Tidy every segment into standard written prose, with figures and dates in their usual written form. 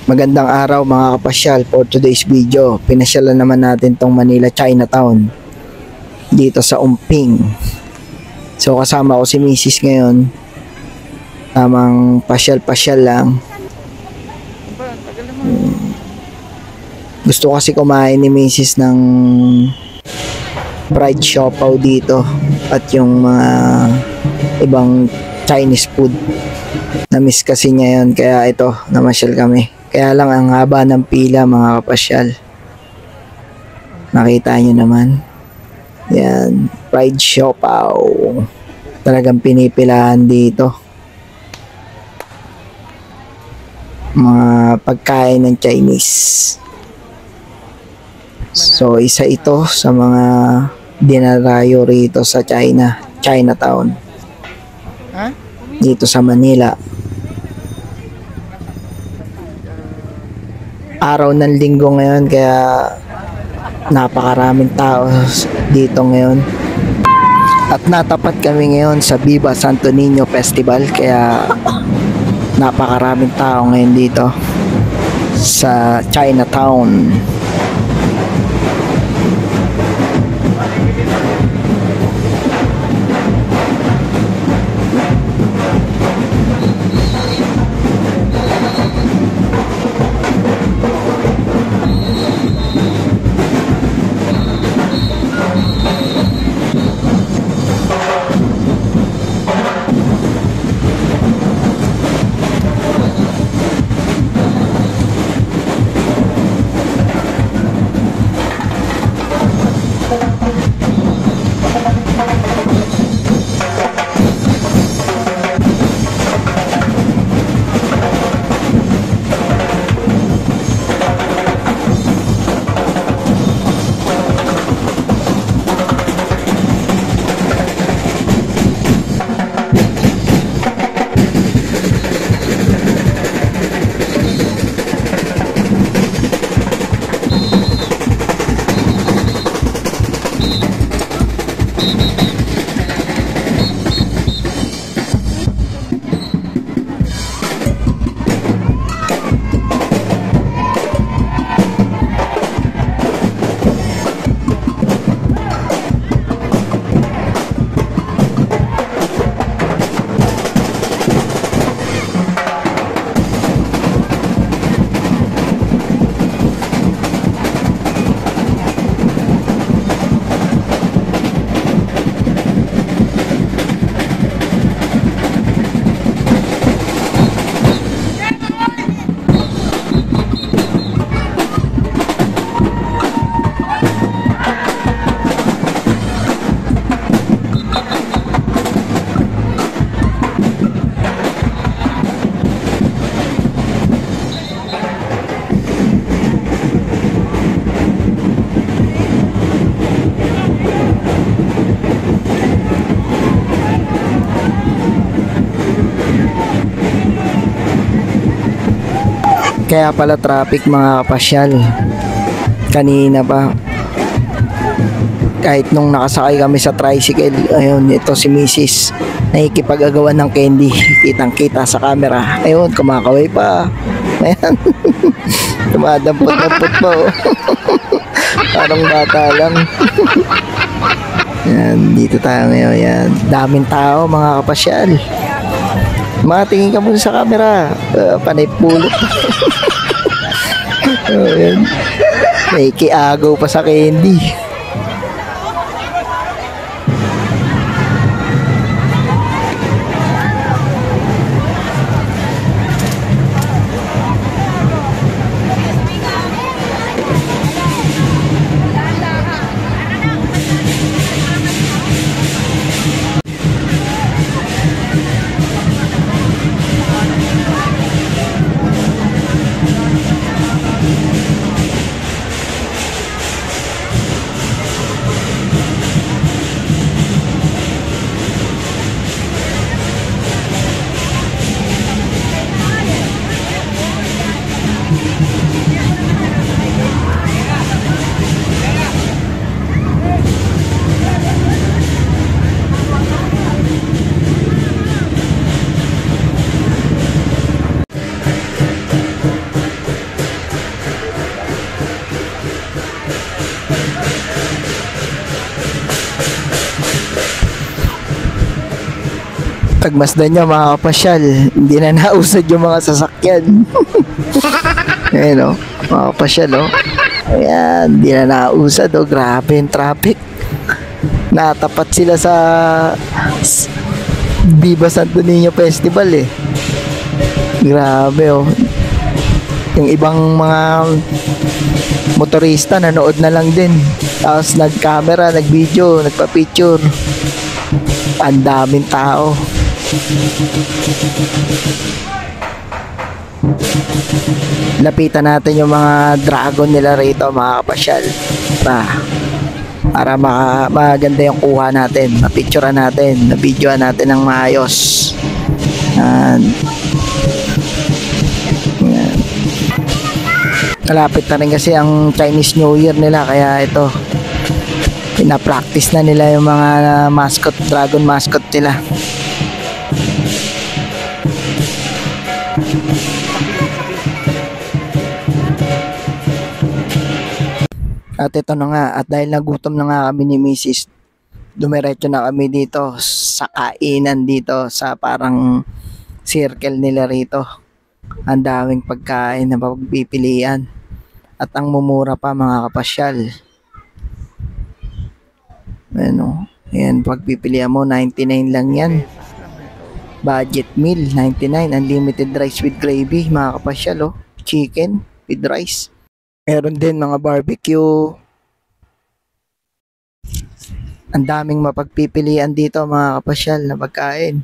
Magandang araw mga kapasyal. For today's video, pinasyalan naman natin tong Manila Chinatown dito sa Umping. So kasama ko si Mrs. ngayon. Tamang pasyal-pasyal lang. Gusto kasi kumain ni Mrs. ng fried siopaw dito at yung mga ibang Chinese food. Na-miss kasi niya yun, kaya ito, namasyal kami. Kaya lang ang haba ng pila mga kapasyal. Nakita nyo naman. Yan, fried siopaw. Talagang pinipilahan dito. Mga pagkain ng Chinese. So, isa ito sa mga dinarayo rito sa Chinatown. Dito sa Manila. Araw ng linggo ngayon kaya napakaraming tao dito ngayon. At natapat kami ngayon sa Viva Santo Niño Festival kaya napakaraming tao ngayon dito sa Chinatown. Kaya pala traffic mga kapasyal. Kanina pa. Kahit nung nakasakay kami sa tricycle, ayun, ito si Mrs. nakikipag-agawan ng candy. Kitang-kita sa camera. Ayun, kumakaway pa. Ayan. Dumadampot-dampot pa oh. Parang bata lang. Yan, dito tayo ngayon. Yan. Daming tao mga kapasyal. Matingin ka muna sa camera. Panay pulot. Ayan. May kiagaw pa sa candy. Pagmasdan nyo mga kapasyal, hindi na nausad yung mga sasakyan. Ayan o, mga kapasyal o. Ayan, hindi na nausad o. Grabe yung traffic. Natapat sila sa Viva Santo Niño Festival eh. Grabe oh. Yung ibang mga motorista nanood na lang din. Tapos nag-camera, nag-video, nagpa-picture. Ang daming tao. Lapitan natin yung mga dragon nila rito mga kapasyal. Para maganda yung kuha natin, mapicturean natin, na-videoan natin ng maayos. Yan. Malapit na rin kasi ang Chinese New Year nila, kaya ito pina-practice na nila yung mga mascot, dragon mascot nila. At ito na nga, at dahil nagutom na nga kami ni Mrs., dumiretso na kami dito sa kainan dito sa parang circle nila rito. Ang daming pagkain na pagpipilian at ang mumura pa mga kapasyal. Ano, ayan, pagpipilian mo 99 lang yan. Budget meal 99, unlimited rice with gravy mga kapasyal oh. Chicken with rice. Meron din mga barbecue. Ang daming mapagpipilian dito mga kapasyal na pagkain.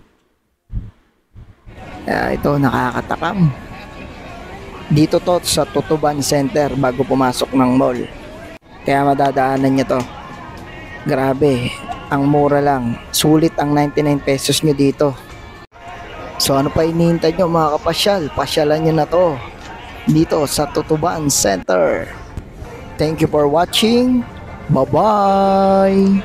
Kaya ito nakakatakam. Dito to sa Tutuban Center bago pumasok ng mall. Kaya madadaanan nyo to. Grabe, ang mura lang. Sulit ang 99 pesos nyo dito. So ano pa hinihintay nyo mga kapasyal? Pasyalan nyo na to. Dito sa Tutuban Center. Thank you for watching. Bye-bye.